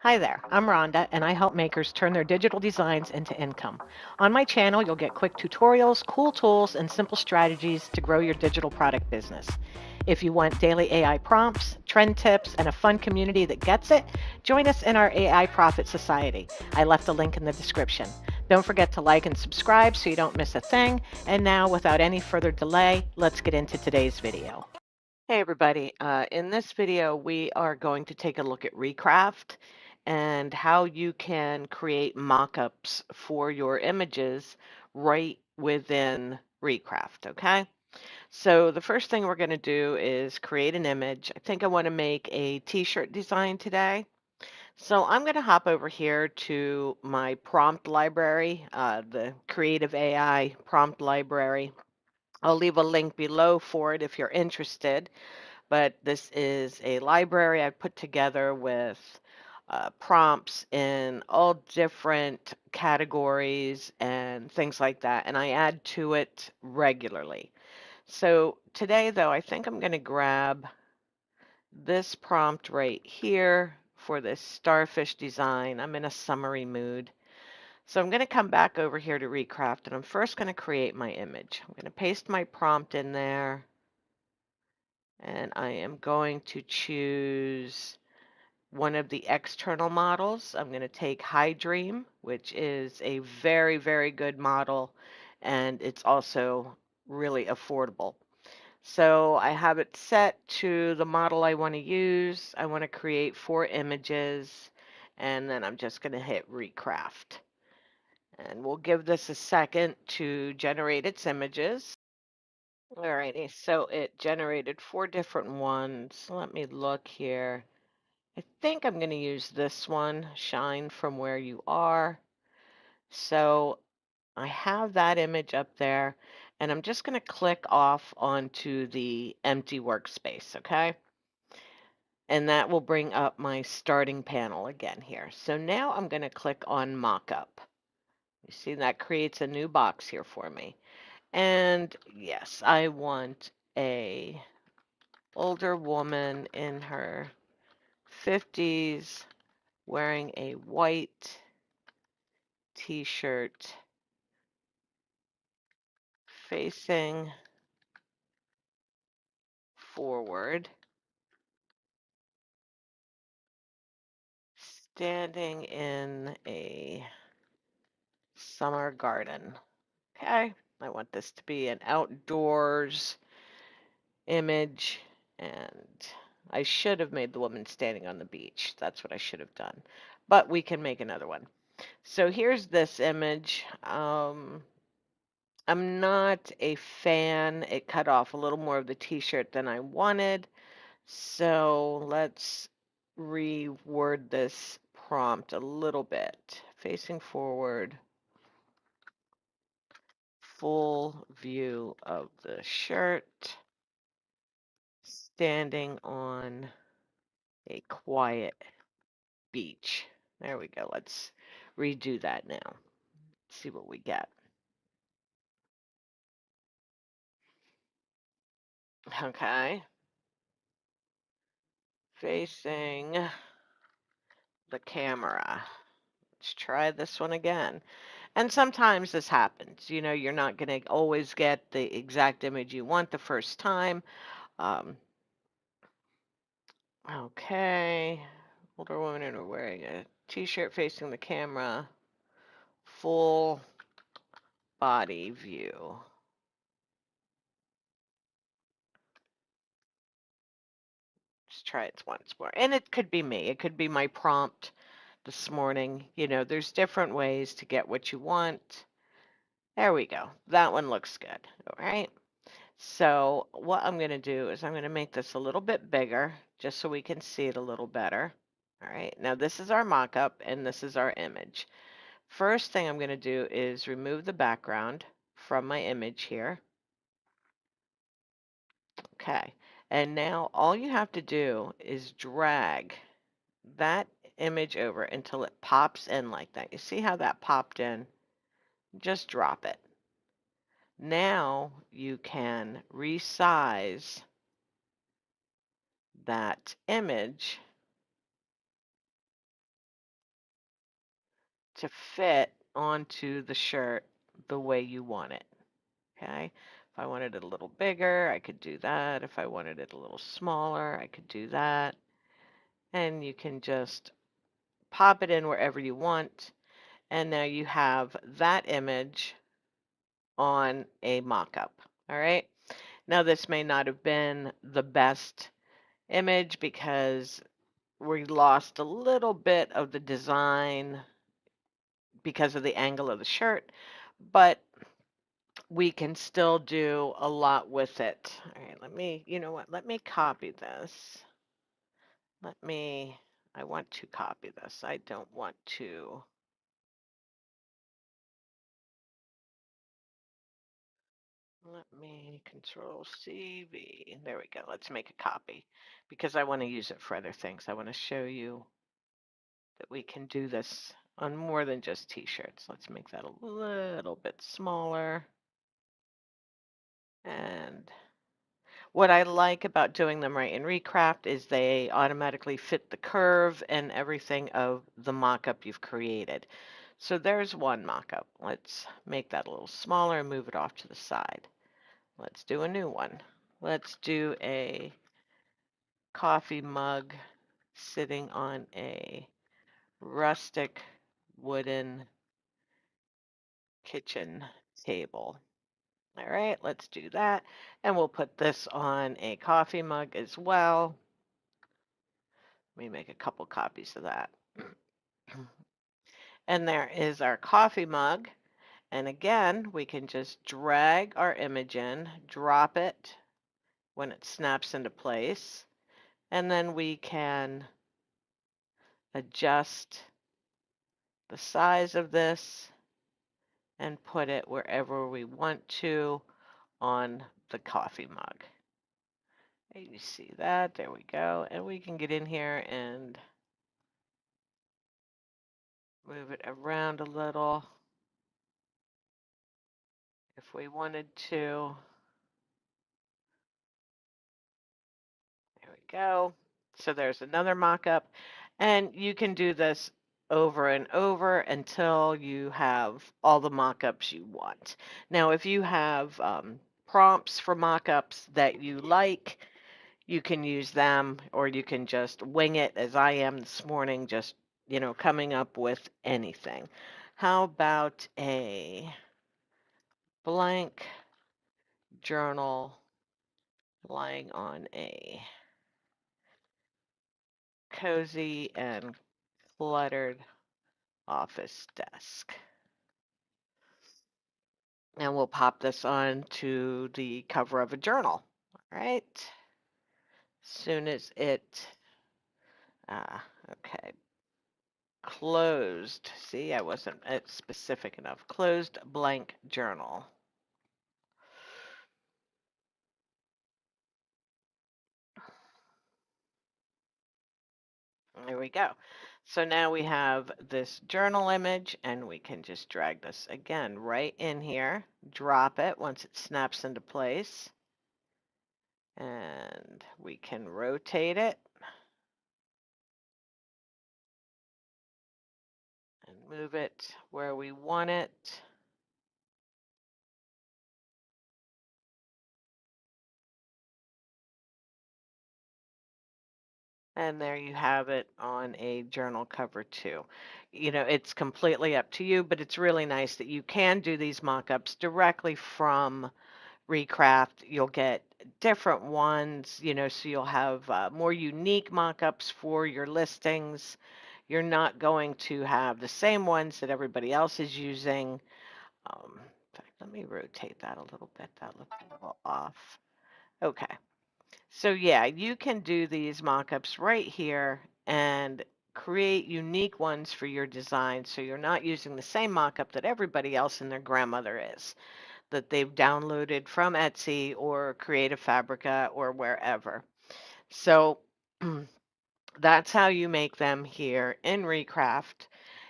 Hi there, I'm Rhonda, and I help makers turn their digital designs into income. On my channel, you'll get quick tutorials, cool tools, and simple strategies to grow your digital product business. If you want daily AI prompts, trend tips, and a fun community that gets it, join us in our AI Profit Society. I left a link in the description. Don't forget to like and subscribe so you don't miss a thing. And now, without any further delay, let's get into today's video. Hey everybody, in this video we are going to take a look at Recraft and how you can create mockups for your images right within Recraft, okay? So the first thing we're going to do is create an image. I think I want to make a t-shirt design today. So I'm going to hop over here to my prompt library, the Creative AI prompt library. I'll leave a link below for it if you're interested. But this is a library I put together with prompts in all different categories and things like that, and I add to it regularly. So today, though, I think I'm going to grab this prompt right here for this starfish design. I'm in a summery mood. So I'm going to come back over here to Recraft, and I'm first going to create my image. I'm going to paste my prompt in there. And I am going to choose one of the external models. I'm going to take High Dream, which is a very, very good model, and it's also really affordable. So I have it set to the model I want to use. I want to create 4 images, and then I'm just going to hit Recraft. And we'll give this a second to generate its images. Alrighty, so it generated 4 different ones. Let me look here. I think I'm going to use this one, Shine from Where You Are. So I have that image up there, and I'm just going to click off onto the empty workspace, okay? And that will bring up my starting panel again here. So now I'm going to click on Mockup. You see that creates a new box here for me. And yes, I want a older woman in her 50s wearing a white t-shirt facing forward, standing in a summer garden. Okay, I want this to be an outdoors image, and I should have made the woman standing on the beach. That's what I should have done. But we can make another one. So here's this image. I'm not a fan. It cut off a little more of the t-shirt than I wanted. So let's reword this prompt a little bit. Facing forward, full view of the shirt, standing on a quiet beach. There we go. Let's redo that now. See what we get. Okay. Facing the camera. Let's try this one again. And sometimes this happens. You know, you're not going to always get the exact image you want the first time. Um, okay. Older woman and wearing a t-shirt facing the camera. Full body view. Let's try it once more. And it could be me. It could be my prompt this morning. You know, there's different ways to get what you want. There we go. That one looks good. All right. So what I'm going to do is I'm going to make this a little bit bigger just so we can see it a little better. All right. Now this is our mock-up and this is our image. First thing I'm going to do is remove the background from my image here. Okay. And now all you have to do is drag that image over until it pops in like that. You see how that popped in? Just drop it. Now you can resize that image to fit onto the shirt the way you want it. Okay. If I wanted it a little bigger, I could do that. If I wanted it a little smaller, I could do that. And you can just pop it in wherever you want. And now you have that image on a mock-up. All right. Now this may not have been the best image because we lost a little bit of the design because of the angle of the shirt, but we can still do a lot with it. All right, you know what? Let me copy this. I want to copy this. I don't want to. Let me Control C, V. There we go. Let's make a copy because I want to use it for other things. I want to show you that we can do this on more than just t-shirts. Let's make that a little bit smaller. And what I like about doing them right in Recraft is they automatically fit the curve and everything of the mock-up you've created. So there's one mock-up. Let's make that a little smaller and move it off to the side. Let's do a new one. Let's do a coffee mug sitting on a rustic wooden kitchen table. All right, let's do that. And we'll put this on a coffee mug as well. Let me make a couple copies of that. And there is our coffee mug. And again, we can just drag our image in, drop it when it snaps into place, and then we can adjust the size of this and put it wherever we want to on the coffee mug. You see that? There we go. And we can get in here and move it around a little if we wanted to. There we go. So there's another mock-up. And you can do this over and over until you have all the mock-ups you want. Now, if you have prompts for mock-ups that you like, you can use them, or you can just wing it as I am this morning, just, coming up with anything. How about a blank journal lying on a cozy and cluttered office desk? And we'll pop this on to the cover of a journal. All right. Soon as it, okay, closed. See, I wasn't specific enough. Closed blank journal. There we go. So now we have this journal image, and we can just drag this again right in here, drop it once it snaps into place, and we can rotate it and move it where we want it. And there you have it on a journal cover too. It's completely up to you, but it's really nice that you can do these mock-ups directly from Recraft. You'll get different ones, so you'll have more unique mock-ups for your listings. You're not going to have the same ones that everybody else is using. In fact, let me rotate that a little bit. That looked a little off. Okay. So yeah, you can do these mock-ups right here and create unique ones for your design so you're not using the same mock-up that everybody else and their grandmother is, that they've downloaded from Etsy or Creative Fabrica or wherever. So that's how you make them here in Recraft.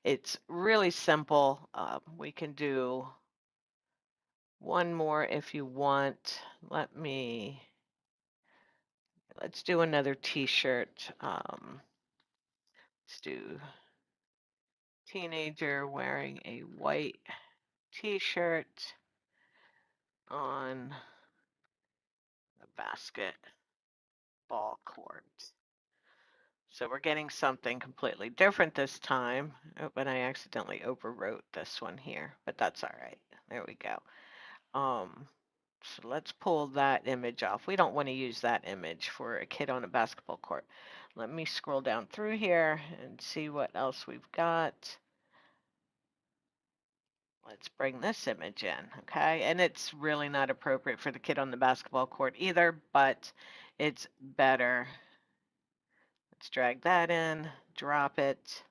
It's really simple. We can do one more if you want. Let's do another t-shirt. Let's do Teenager wearing a white t-shirt on a basketball court. So we're getting something completely different this time. Oh, but I accidentally overwrote this one here, but that's all right. There we go. So let's pull that image off. We don't want to use that image for a kid on a basketball court. Let me scroll down through here and see what else we've got. Let's bring this image in, okay? And it's really not appropriate for the kid on the basketball court either, but it's better. Let's drag that in, drop it.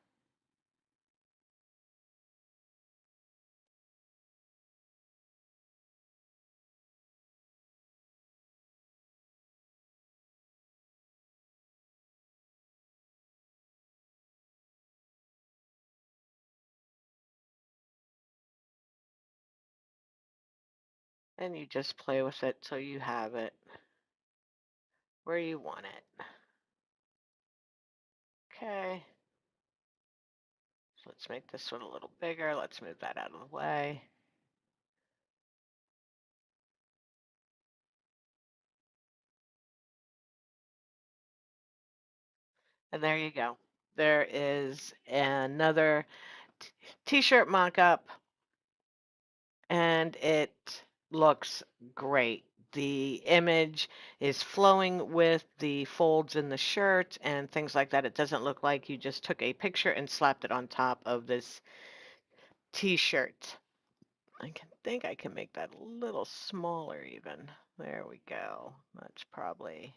And you just play with it till you have it where you want it. Okay. So let's make this one a little bigger. Let's move that out of the way. And there you go. There is another t-shirt mock-up, and it looks great. The image is flowing with the folds in the shirt and things like that. It doesn't look like you just took a picture and slapped it on top of this t-shirt. I think I can make that a little smaller even. There we go. That's probably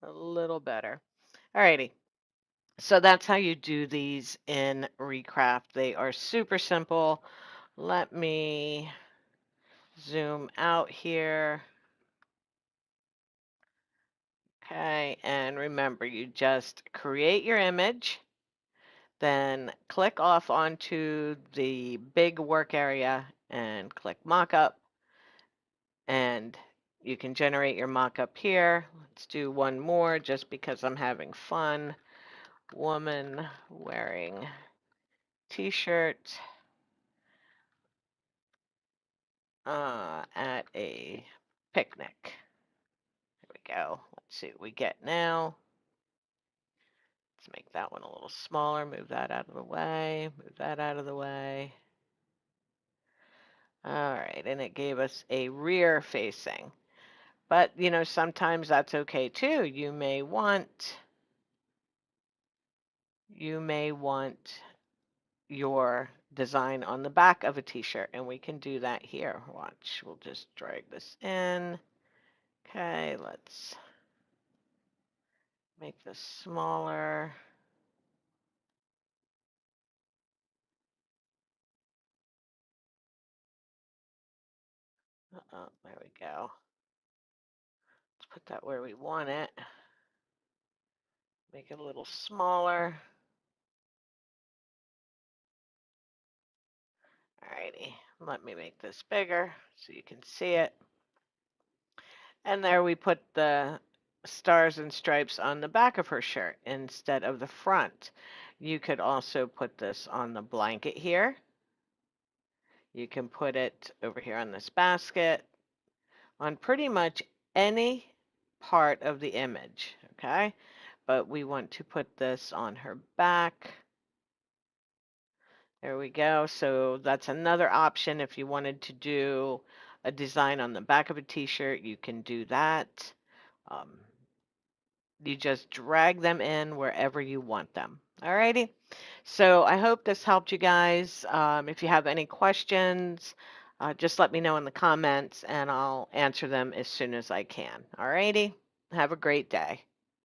a little better. Alrighty. So that's how you do these in Recraft. They are super simple. Let me zoom out here. Okay, and remember, you just create your image, then click off onto the big work area and click Mockup, and you can generate your mockup here. Let's do one more just because I'm having fun. Woman wearing t-shirt at a picnic. There we go. Let's see what we get now. Let's make that one a little smaller. Move that out of the way. Move that out of the way. All right, and it gave us a rear facing. But, you know, sometimes that's okay too. You may want your design on the back of a t-shirt, and we can do that here. Watch, we'll just drag this in. Okay, let's make this smaller. There we go. Let's put that where we want it. Make it a little smaller. Alrighty, let me make this bigger so you can see it. And there we put the stars and stripes on the back of her shirt instead of the front. You could also put this on the blanket here. You can put it over here on this basket, on pretty much any part of the image, okay? But we want to put this on her back. There we go. So that's another option. If you wanted to do a design on the back of a t-shirt, you can do that. You just drag them in wherever you want them. Alrighty. So I hope this helped you guys. If you have any questions, just let me know in the comments and I'll answer them as soon as I can. Alrighty. Have a great day.